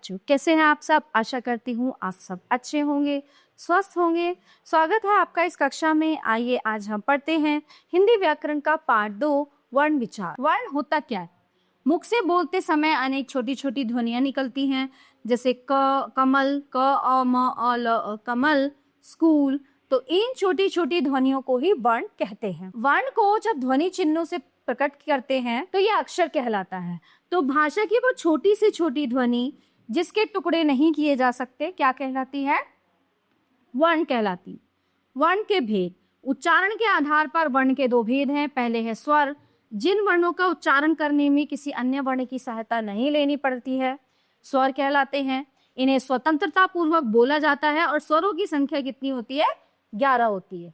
बच्चों, कैसे हैं आप सब? आशा करती हूँ आप सब अच्छे होंगे, स्वस्थ होंगे। स्वागत है आपका इस कक्षा में। आइए आज हम पढ़ते हैं हिंदी व्याकरण का पाठ 2, वर्ण विचार। वर्ण होता क्या है? मुख से बोलते समय अनेक छोटी छोटी ध्वनियां निकलती हैं, जैसे क, कमल, क, अ, म, अ, ल, अ, कमल, स्कूल। तो इन छोटी छोटी ध्वनियों को ही वर्ण कहते हैं। वर्ण को जब ध्वनि चिन्हों से प्रकट करते हैं तो यह अक्षर कहलाता है। तो भाषा की वो छोटी से छोटी ध्वनि जिसके टुकड़े नहीं किए जा सकते क्या कहलाती है? वर्ण कहलाती। वर्ण के भेद। उच्चारण के आधार पर वर्ण के दो भेद हैं। पहले है स्वर, जिन वर्णों का उच्चारण करने में किसी अन्य वर्ण की सहायता नहीं लेनी पड़ती है, स्वर कहलाते हैं। इन्हें स्वतंत्रता पूर्वक बोला जाता है और स्वरों की संख्या कितनी होती है? 11 होती है।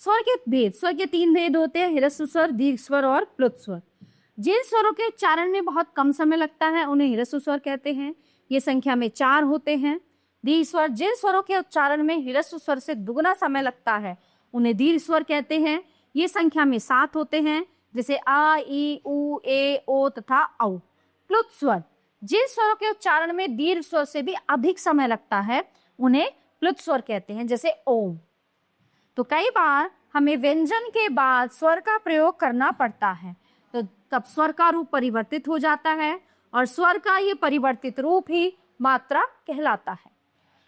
स्वर के भेद। स्वर के 3 भेद होते हैं, ह्रस्व स्वर, दीर्घ स्वर और प्लुत स्वर। जिन स्वरों के उच्चारण में बहुत कम समय लगता है उन्हें ह्रस्व स्वर कहते हैं। ये संख्या में 4 होते हैं। दीर्घ स्वर। जिन स्वरों के उच्चारण में ह्रस्व स्वर से दुगना समय लगता है उन्हें दीर्घ स्वर कहते हैं। ये संख्या में 7 होते हैं, जैसे आ, ई, उ, ए, ओ तथा औ। प्लुत स्वर। जिन स्वरों के उच्चारण में दीर्घ स्वर से भी अधिक समय लगता है उन्हें प्लुत स्वर कहते हैं, जैसे ओम। तो कई बार हमें व्यंजन के बाद स्वर का प्रयोग करना पड़ता है, तो तब स्वर का रूप परिवर्तित हो जाता है और स्वर का ये परिवर्तित रूप ही मात्रा कहलाता है।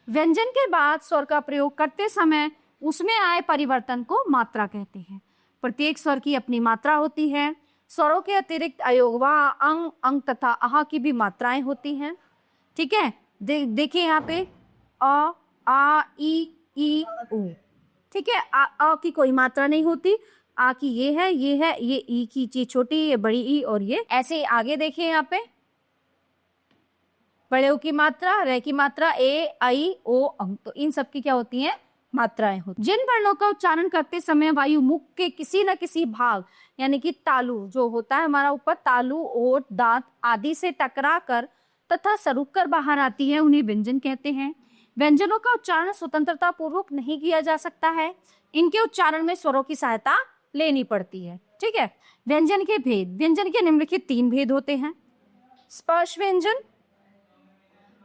व्यंजन के बाद स्वर का प्रयोग करते समय उसमें आए परिवर्तन को मात्रा कहते हैं। प्रत्येक स्वर की अपनी मात्रा होती है। स्वरों के अतिरिक्त अयोगवा, अंग, अंग तथा आह की भी मात्राएं होती हैं। ठीक है, देखिए यहाँ पे अ, आ, ई, उ। ठीक है, अ की कोई मात्रा नहीं होती। आ की ये है, ये ई की चीज छोटी, ये बड़ी ई, और ये ऐसे। आगे देखिए यहाँ पे बड़े ऊ की मात्रा, रे की मात्रा, ए, आई, ओ, अंग। तो इन सब की क्या होती हैं? मात्राएं होती। जिन वर्णों का उच्चारण करते समय वायु मुख के किसी न किसी भाग, यानी कि तालु जो होता है हमारा ऊपर, तालु, ओठ, दांत आदि से टकरा कर तथा सरुक कर बाहर आती है, उन्हें व्यंजन कहते हैं। व्यंजनों का उच्चारण स्वतंत्रता पूर्वक नहीं किया जा सकता है। इनके उच्चारण में स्वरों की सहायता लेनी पड़ती है। ठीक है। व्यंजन के भेद। व्यंजन के निम्नलिखित 3 भेद होते हैं। स्पर्श व्यंजन।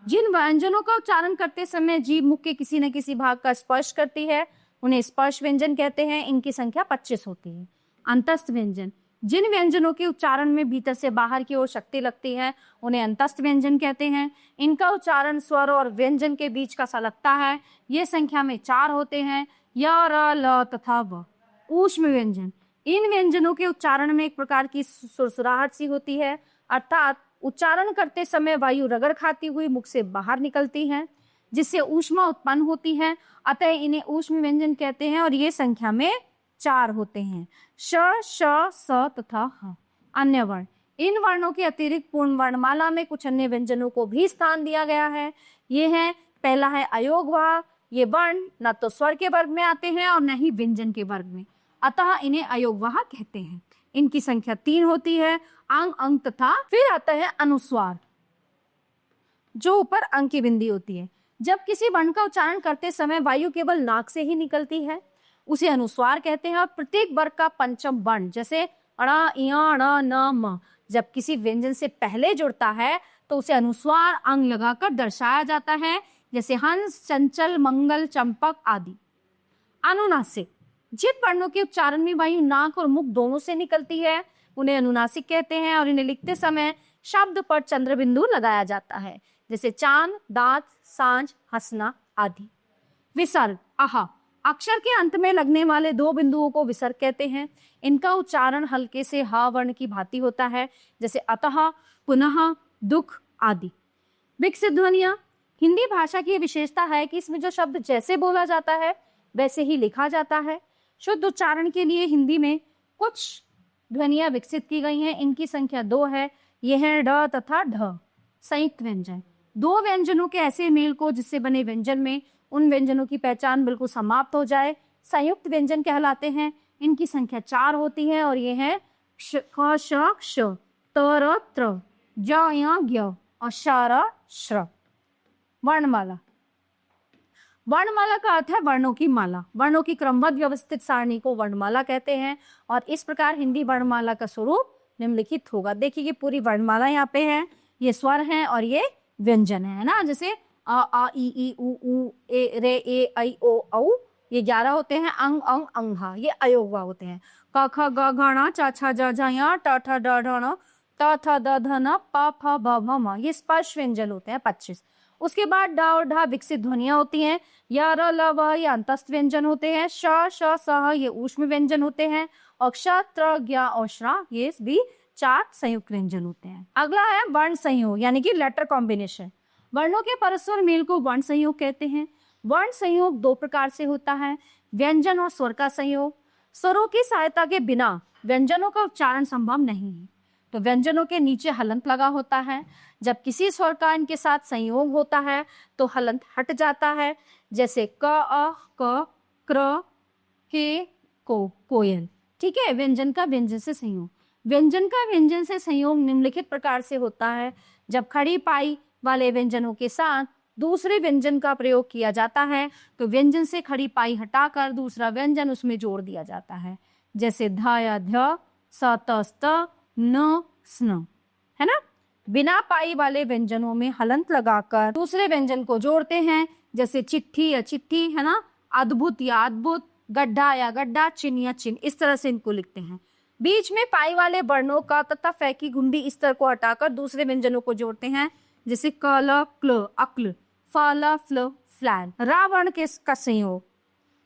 जिन व्यंजनों का उच्चारण करते समय जीभ मुख के किसी न किसी भाग का स्पर्श करती है उन्हें स्पर्श व्यंजन कहते हैं। इनकी संख्या 25 होती है। अंतस्थ व्यंजन। जिन व्यंजनों के उच्चारण में भीतर से बाहर की ओर शक्ति लगती है उन्हें अंतस्थ व्यंजन कहते हैं। इनका उच्चारण स्वर और व्यंजन के बीच का सा लगता है। ये संख्या में 4 होते हैं, य, र, ल तथा व। ऊष्म व्यंजन। इन व्यंजनों के उच्चारण में एक प्रकार की सुरसुराहट सी होती है, अर्थात उच्चारण करते समय वायु रगड़ खाती हुई मुख से बाहर निकलती है, जिससे ऊष्मा उत्पन्न होती है। अतः इन्हें ऊष्म व्यंजन कहते हैं और ये संख्या में 4 होते हैं। श, श, स तथा ह। अन्य वर्ण। इन वर्णों के अतिरिक्त पूर्ण वर्णमाला में कुछ अन्य व्यंजनों को भी स्थान दिया गया है। ये है, पहला है अयोगवा। ये वर्ण न तो स्वर के वर्ग में आते हैं और न ही व्यंजन के वर्ग में, अतः इन्हें अयोगवाह कहते हैं। इनकी संख्या 3 होती है, अंग, अंग तथा। फिर आता है अनुस्वार, जो ऊपर अंग की बिंदी होती है। जब किसी वर्ण का उच्चारण करते समय वायु केवल नाक से ही निकलती है उसे अनुस्वार कहते हैं। और प्रत्येक वर्ग का पंचम वर्ण, जैसे अड़ा, इया, ण, न, म, जब किसी व्यंजन से पहले जुड़ता है तो उसे अनुस्वार अंग लगाकर दर्शाया जाता है, जैसे हंस, चंचल, मंगल, चंपक आदि। अनुनासिक। जिन वर्णों के उच्चारण में वायु नाक और मुख दोनों से निकलती है उन्हें अनुनासिक कहते हैं और इन्हें लिखते समय शब्द पर चंद्र बिंदु लगाया जाता है, जैसे चांद, दांत, सांझ, हंसना आदि। विसर्ग। आहा। अक्षर के अंत में लगने वाले 2 बिंदुओं को विसर्ग कहते हैं। इनका उच्चारण हल्के से ह वर्ण की भांति होता है, जैसे अतः, पुनः, दुख आदि। विकसित ध्वनियां। हिंदी भाषा की विशेषता है कि इसमें जो शब्द जैसे बोला जाता है वैसे ही लिखा जाता है। शुद्ध उच्चारण के लिए हिंदी में कुछ ध्वनियां विकसित की गई हैं। इनकी संख्या 2 है। यह है ड तथा ढ। संयुक्त व्यंजन। 2 व्यंजनों के ऐसे मेल को जिससे बने व्यंजन में उन व्यंजनों की पहचान बिल्कुल समाप्त हो जाए संयुक्त व्यंजन कहलाते हैं। इनकी संख्या 4 होती है और ये है क, श, क्ष, त, र, त्र, ज, य, ज्ञ और श, र, श्र। वर्णमाला। वर्णमाला का अर्थ है वर्णों की माला। वर्णों की क्रमबद्ध व्यवस्थित सारणी को वर्णमाला कहते हैं और इस प्रकार हिंदी वर्णमाला का स्वरूप निम्नलिखित होगा। देखिए ये पूरी वर्णमाला यहाँ पे है, ये स्वर हैं और ये व्यंजन है ना, जैसे अ आ इ ई उ ऊ ए रे ए ऐ ओ औ, ये 11 होते हैं। अंग अंग अंघा, ये अयोगवा होते हैं। क ख ग घ ण च छ ज झ ञ ट ठ ड ढ ण त थ द ध न प फ ब भ म, ये स्पर्श व्यंजन होते हैं 25। उसके बाद ड और ढ विकसित ध्वनियां होती हैं। य र ल व ये अंतस्थ व्यंजन होते हैं। श श स ह ये ऊष्म व्यंजन होते हैं। और क्ष त्र ज्ञ और श्रा ये भी 4 संयुक्त व्यंजन होते हैं। अगला है वर्ण संयोग यानी कि लेटर कॉम्बिनेशन। वर्णों के परस्पर मेल को वर्ण संयोग कहते हैं। वर्ण संयोग 2 प्रकार से होता है, व्यंजन और स्वर का संयोग। स्वरों की सहायता के बिना व्यंजनों का उच्चारण संभव नहीं है, तो व्यंजनों के नीचे हलंत लगा होता है। जब किसी स्वर का इनके साथ संयोग होता है तो हलंत हट जाता है, जैसे क अ क क्र के को कोयल। ठीक है, व्यंजन का व्यंजन से संयोग। व्यंजन का व्यंजन से संयोग निम्नलिखित प्रकार से होता है। जब खड़ी पाई वाले व्यंजनों के साथ दूसरे व्यंजन का प्रयोग किया जाता है तो व्यंजन से खड़ी पाई हटाकर दूसरा व्यंजन उसमें जोड़ दिया जाता है, जैसे ध या ध्य, स त स्त, न स्न, है ना। बिना पाई वाले व्यंजनों में हलंत लगाकर दूसरे व्यंजन को जोड़ते हैं, जैसे चिट्ठी या चिट्ठी, है ना, अद्भुत या अद्भुत, गड्ढा या गड्ढा, चिन्ह या चिन्ह, इस तरह से इनको लिखते हैं। बीच में पाई वाले वर्णों का तथा फै की गुंडी इस तरह को हटाकर दूसरे व्यंजनों को जोड़ते हैं, जैसे कल क्ल अक्ल, फल फ्ल फ्लैन। रावण के का संयोग,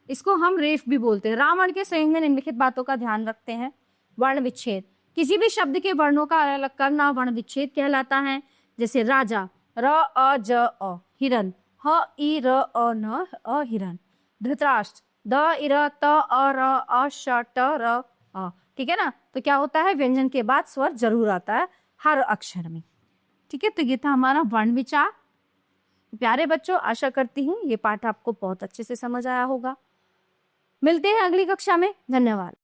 इसको हम रेफ भी बोलते हैं। रावण के संयोग में निम्नलिखित बातों का ध्यान रखते हैं। वर्ण विच्छेद, किसी भी शब्द के वर्णों का अलग अलग करना वर्ण विच्छेद कहलाता है, जैसे राजा र अ ज अ, हिरन ह ई र अ न अ हिरन, धृतराष्ट्र द इ र त अ र अ श ट र अ। ठीक है ना, तो क्या होता है, व्यंजन के बाद स्वर जरूर आता है हर अक्षर में। ठीक है, तो ये था हमारा वर्ण विचार। प्यारे बच्चों, आशा करती हूँ ये पाठ आपको बहुत अच्छे से समझ आया होगा। मिलते हैं अगली कक्षा में। धन्यवाद।